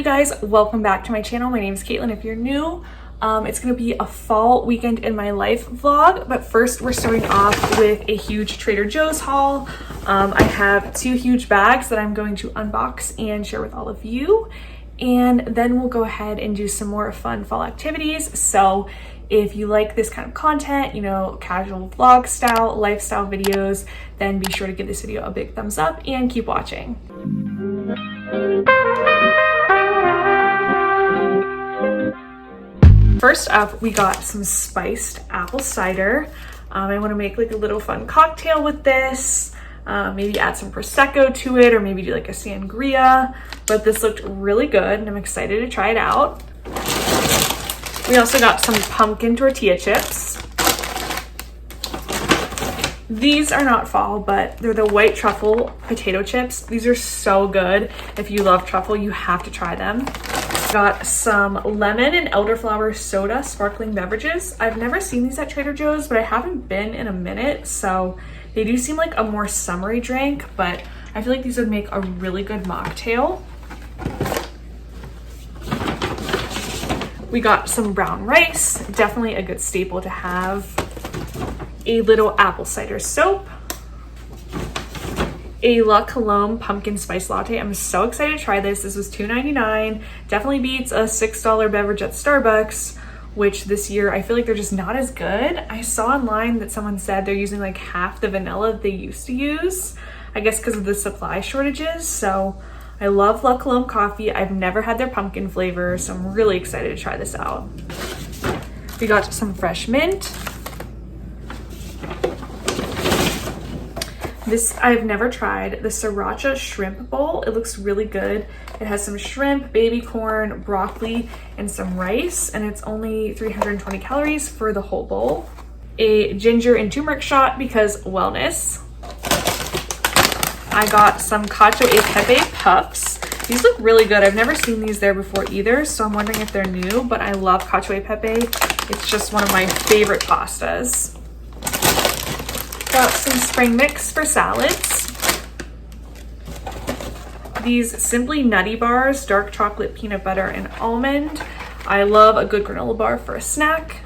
guys, welcome back to my channel. My name is Kaitlin if you're new. It's gonna be a fall weekend in my life vlog, but first we're starting off with a huge Trader Joe's haul. I have two huge bags that I'm going to unbox and share with all of you, and then we'll go ahead and do some more fun fall activities. So if you like this kind of content, you know, casual vlog style, lifestyle videos, then be sure to give this video a big thumbs up and keep watching. First up, we got some spiced apple cider. I want to make like a little fun cocktail with this. Maybe add some Prosecco to it, or maybe do like a sangria. But this looked really good and I'm excited to try it out. We also got some pumpkin tortilla chips. These are not fall, but they're the white truffle potato chips. These are so good. If you love truffle, you have to try them. Got some lemon and elderflower soda sparkling beverages. I've never seen these at Trader Joe's, but I haven't been in a minute, so they do seem like a more summery drink, but I feel like these would make a really good mocktail. We got some brown rice, definitely a good staple to have. A little apple cider soap. A La Colombe pumpkin spice latte. I'm so excited to try this. This was $2.99. Definitely beats a $6 beverage at Starbucks, which this year I feel like they're just not as good. I saw online that someone said they're using like half the vanilla they used to use, I guess because of the supply shortages. So I love La Colombe coffee. I've never had their pumpkin flavor, so I'm really excited to try this out. We got some fresh mint. This I've never tried, the sriracha shrimp bowl. It looks really good. It has some shrimp, baby corn, broccoli, and some rice, and it's only 320 calories for the whole bowl. A ginger and turmeric shot because wellness. I got some cacio e pepe puffs. These look really good. I've never seen these there before either, so I'm wondering if they're new, but I love cacio e pepe. It's just one of my favorite pastas. Got some spring mix for salads. These Simply Nutty bars, dark chocolate, peanut butter, and almond. I love a good granola bar for a snack.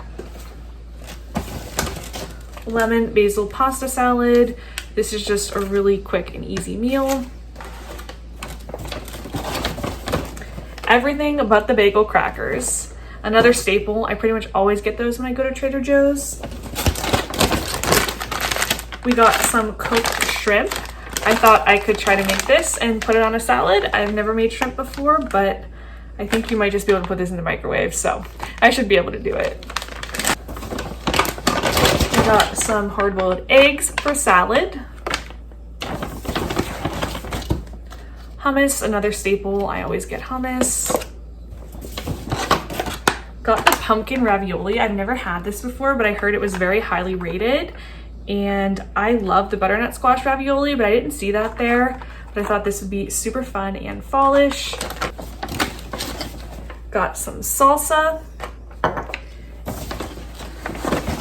Lemon basil pasta salad. This is just a really quick and easy meal. Everything but the bagel crackers. Another staple. I pretty much always get those when I go to Trader Joe's. We got some cooked shrimp. I thought I could try to make this and put it on a salad. I've never made shrimp before, but I think you might just be able to put this in the microwave, so I should be able to do it. We got some hard-boiled eggs for salad. Hummus, another staple. I always get hummus. Got the pumpkin ravioli. I've never had this before, but I heard it was very highly rated. And I love the butternut squash ravioli, but I didn't see that there. But I thought this would be super fun and fallish. Got some salsa.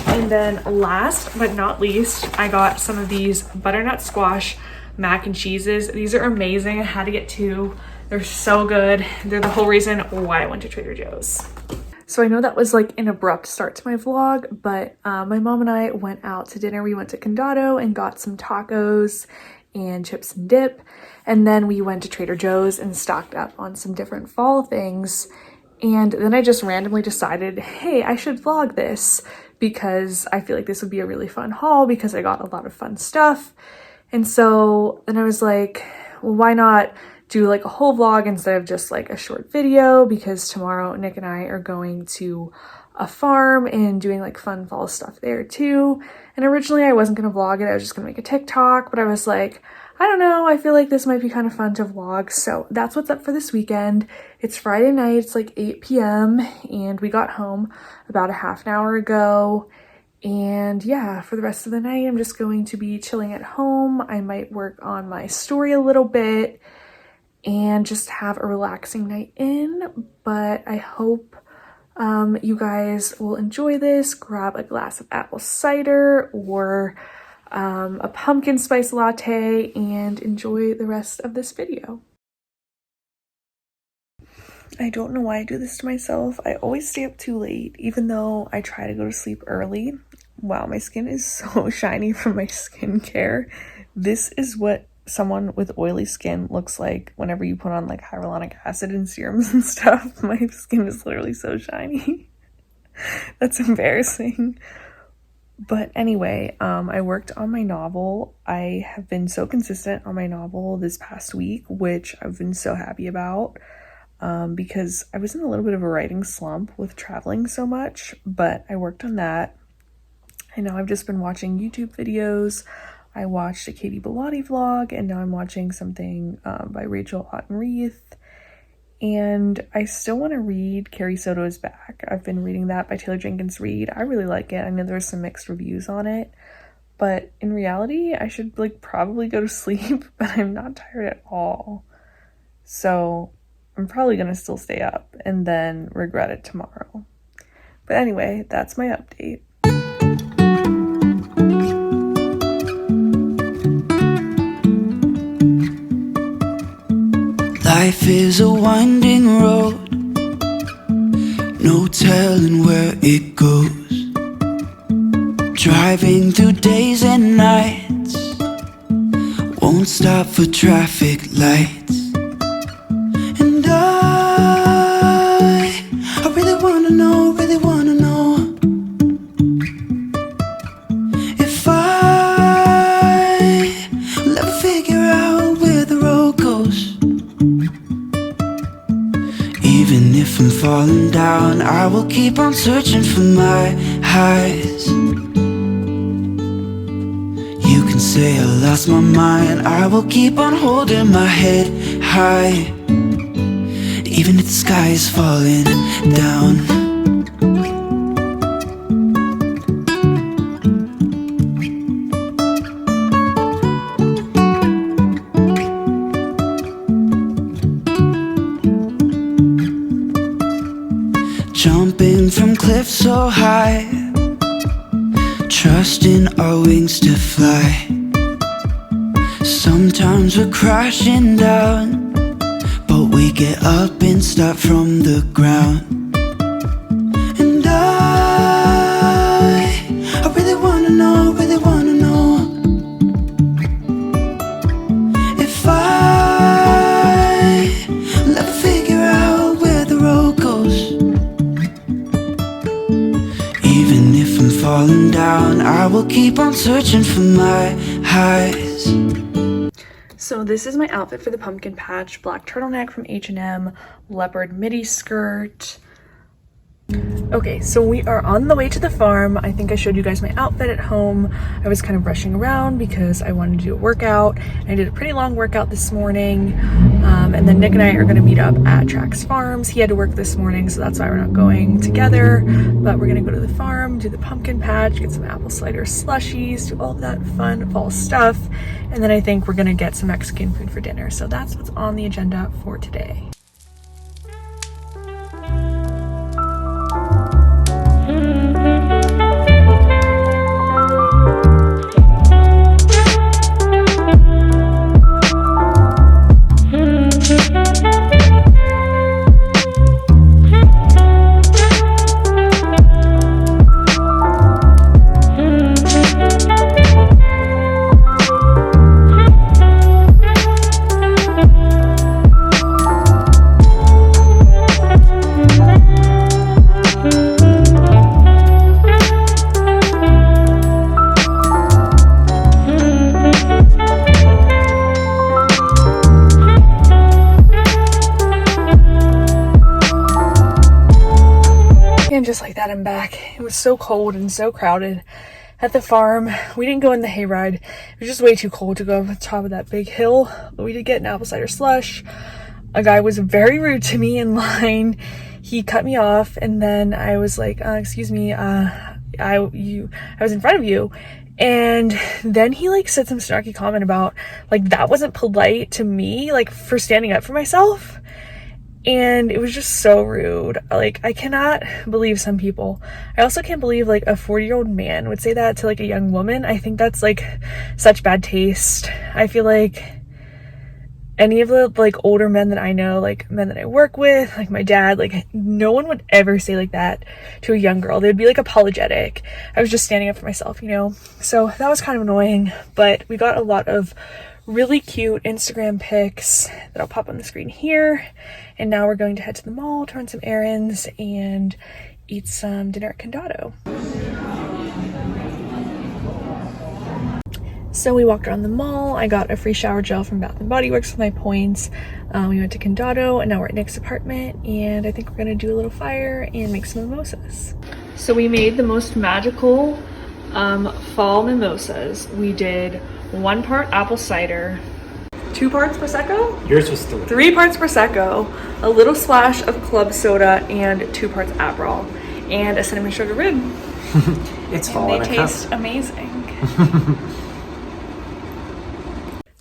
And then last but not least, I got some of these butternut squash mac and cheeses. These are amazing. I had to get two. They're so good. They're the whole reason why I went to Trader Joe's. So I know that was like an abrupt start to my vlog, but my mom and I went out to dinner. We went to Condado and got some tacos and chips and dip. And then we went to Trader Joe's and stocked up on some different fall things. And then I just randomly decided, hey, I should vlog this because I feel like this would be a really fun haul because I got a lot of fun stuff. And so then I was like, well, why not do like a whole vlog instead of just like a short video, because tomorrow Nick and I are going to a farm and doing like fun fall stuff there too. And originally I wasn't going to vlog it. I was just going to make a TikTok, but I was like, I don't know, I feel like this might be kind of fun to vlog. So that's what's up for this weekend. It's Friday night. It's like 8 p.m. and we got home about a half an hour ago. And yeah, for the rest of the night, I'm just going to be chilling at home. I might work on my story a little bit and just have a relaxing night in, but I hope you guys will enjoy this. Grab a glass of apple cider or a pumpkin spice latte and enjoy the rest of this video. I don't know why I do this to myself. I always stay up too late, even though I try to go to sleep early. Wow, my skin is so shiny from my skincare. This is what someone with oily skin looks like whenever you put on like hyaluronic acid and serums and stuff. My skin is literally so shiny. That's embarrassing. But anyway, I worked on my novel. I have been so consistent on my novel this past week, which I've been so happy about, because I was in a little bit of a writing slump with traveling so much, but I worked on that. And now I've just been watching YouTube videos. I watched a Katie Bellotti vlog, and now I'm watching something by Rachel Ottenreith. And I still want to read Carrie Soto is Back. I've been reading that by Taylor Jenkins Reid. I really like it. I know there's some mixed reviews on it, but in reality, I should like probably go to sleep, but I'm not tired at all. So I'm probably going to still stay up and then regret it tomorrow. But anyway, that's my update. Life is a winding road, no telling where it goes. Driving through days and nights, won't stop for traffic lights. And I really wanna know, if I will ever figure out where the road goes. Even if I'm falling down, I will keep on searching for my highs. You can say I lost my mind, I will keep on holding my head high, even if the sky is falling down. Jumping from cliffs so high, trusting our wings to fly. Sometimes we're crashing down, but we get up and start from the ground. And I really wanna know, if I will ever figure out where the road goes. Even if I'm falling down, I will keep on searching for my highs. So this is my outfit for the pumpkin patch: black turtleneck from H&M, leopard midi skirt. Okay, so we are on the way to the farm. I think I showed you guys my outfit at home. I was kind of rushing around because I wanted to do a workout. I did a pretty long workout this morning. And then Nick and I are going to meet up at Trax Farms. He had to work this morning, so that's why we're not going together. But we're going to go to the farm, do the pumpkin patch, get some apple cider slushies, do all of that fun fall stuff. And then I think we're going to get some Mexican food for dinner. So that's what's on the agenda for today. And just like that, I'm back. It was so cold and so crowded at the farm. We didn't go in the hayride. It was just way too cold to go up the top of that big hill. But we did get an apple cider slush. A guy was very rude to me in line. He cut me off, and then I was like, excuse me, I was in front of you. And then he like said some snarky comment about like that wasn't polite to me, like for standing up for myself. And it was just so rude. Like, I cannot believe some people. I also can't believe like a 40-year-old man would say that to like a young woman. I think that's like such bad taste. I feel like any of the like older men that I know, like men that I work with, like my dad, like no one would ever say like that to a young girl. They would be like apologetic. I was just standing up for myself, you know? So that was kind of annoying, but we got a lot of really cute Instagram pics that I'll pop on the screen here. And now we're going to head to the mall to run some errands and eat some dinner at Condado. So we walked around the mall. I got a free shower gel from Bath & Body Works with my points. We went to Condado, and now we're at Nick's apartment, and I think we're gonna do a little fire and make some mimosas. So we made the most magical fall mimosas. We did 1 part apple cider, 2 parts Prosecco? Yours was 3. 3 parts Prosecco, a little splash of club soda, and 2 parts Aperol, and a cinnamon sugar rib. It's fall and they taste amazing.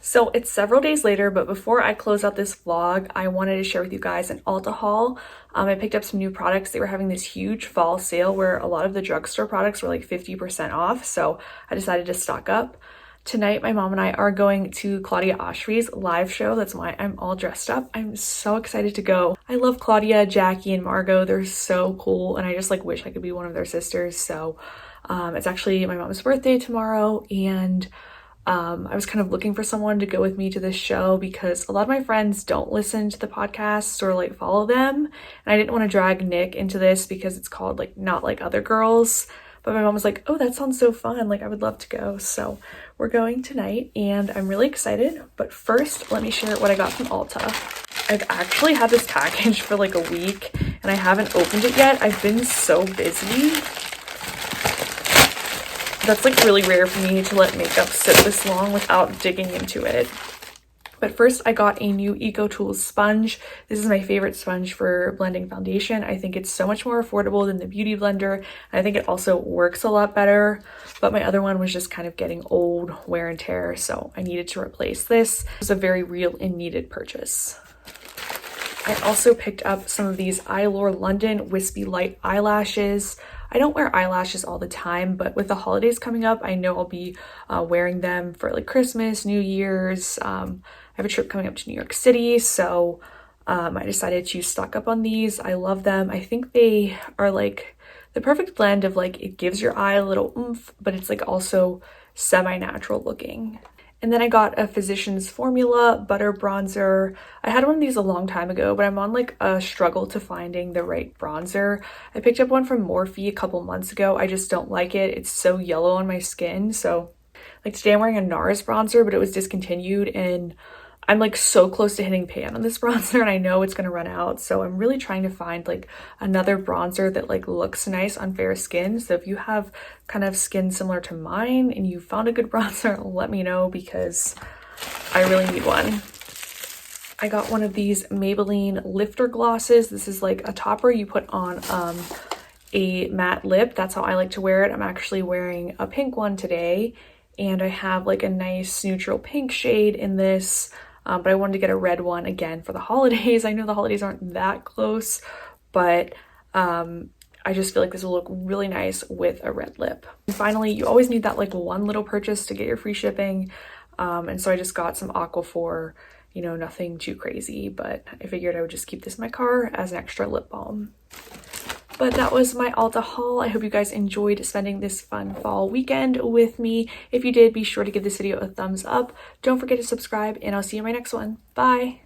So it's several days later, but before I close out this vlog, I wanted to share with you guys an Ulta haul. I picked up some new products. They were having this huge fall sale where a lot of the drugstore products were like 50% off, so I decided to stock up. Tonight, my mom and I are going to Claudia Oshry's live show. That's why I'm all dressed up. I'm so excited to go. I love Claudia, Jackie, and Margot. They're so cool, and I just like wish I could be one of their sisters. So it's actually my mom's birthday tomorrow, and I was kind of looking for someone to go with me to this show because a lot of my friends don't listen to the podcast or like follow them. And I didn't want to drag Nick into this because it's called like Not Like Other Girls. But my mom was like, oh, that sounds so fun. Like I would love to go. So we're going tonight and I'm really excited. But first, let me share what I got from Ulta. I've actually had this package for like a week and I haven't opened it yet. I've been so busy. That's like really rare for me to let makeup sit this long without digging into it. But first I got a new Eco Tools sponge. This is my favorite sponge for blending foundation. I think it's so much more affordable than the Beauty Blender. And I think it also works a lot better. But my other one was just kind of getting old, wear and tear. So I needed to replace this. It was a very real and needed purchase. I also picked up some of these Eylure London Wispy Light eyelashes. I don't wear eyelashes all the time, but with the holidays coming up, I know I'll be wearing them for like Christmas, New Year's. I have a trip coming up to New York City, so I decided to stock up on these. I love them. I think they are like the perfect blend of like it gives your eye a little oomph, but it's like also semi-natural looking. And then I got a Physicians Formula Butter Bronzer. I had one of these a long time ago, but I'm on like a struggle to finding the right bronzer. I picked up one from Morphe a couple months ago. I just don't like it. It's so yellow on my skin. So like today I'm wearing a NARS bronzer, but it was discontinued and I'm like so close to hitting pan on this bronzer and I know it's gonna run out. So I'm really trying to find like another bronzer that like looks nice on fair skin. So if you have kind of skin similar to mine and you found a good bronzer, let me know because I really need one. I got one of these Maybelline lifter glosses. This is like a topper you put on a matte lip. That's how I like to wear it. I'm actually wearing a pink one today and I have like a nice neutral pink shade in this. But I wanted to get a red one again for the holidays. I know the holidays aren't that close, but I just feel like this will look really nice with a red lip. And finally, you always need that like one little purchase to get your free shipping. And so I just got some Aquaphor, you know, nothing too crazy, but I figured I would just keep this in my car as an extra lip balm. But that was my Ulta haul. I hope you guys enjoyed spending this fun fall weekend with me. If you did, be sure to give this video a thumbs up. Don't forget to subscribe, and I'll see you in my next one. Bye!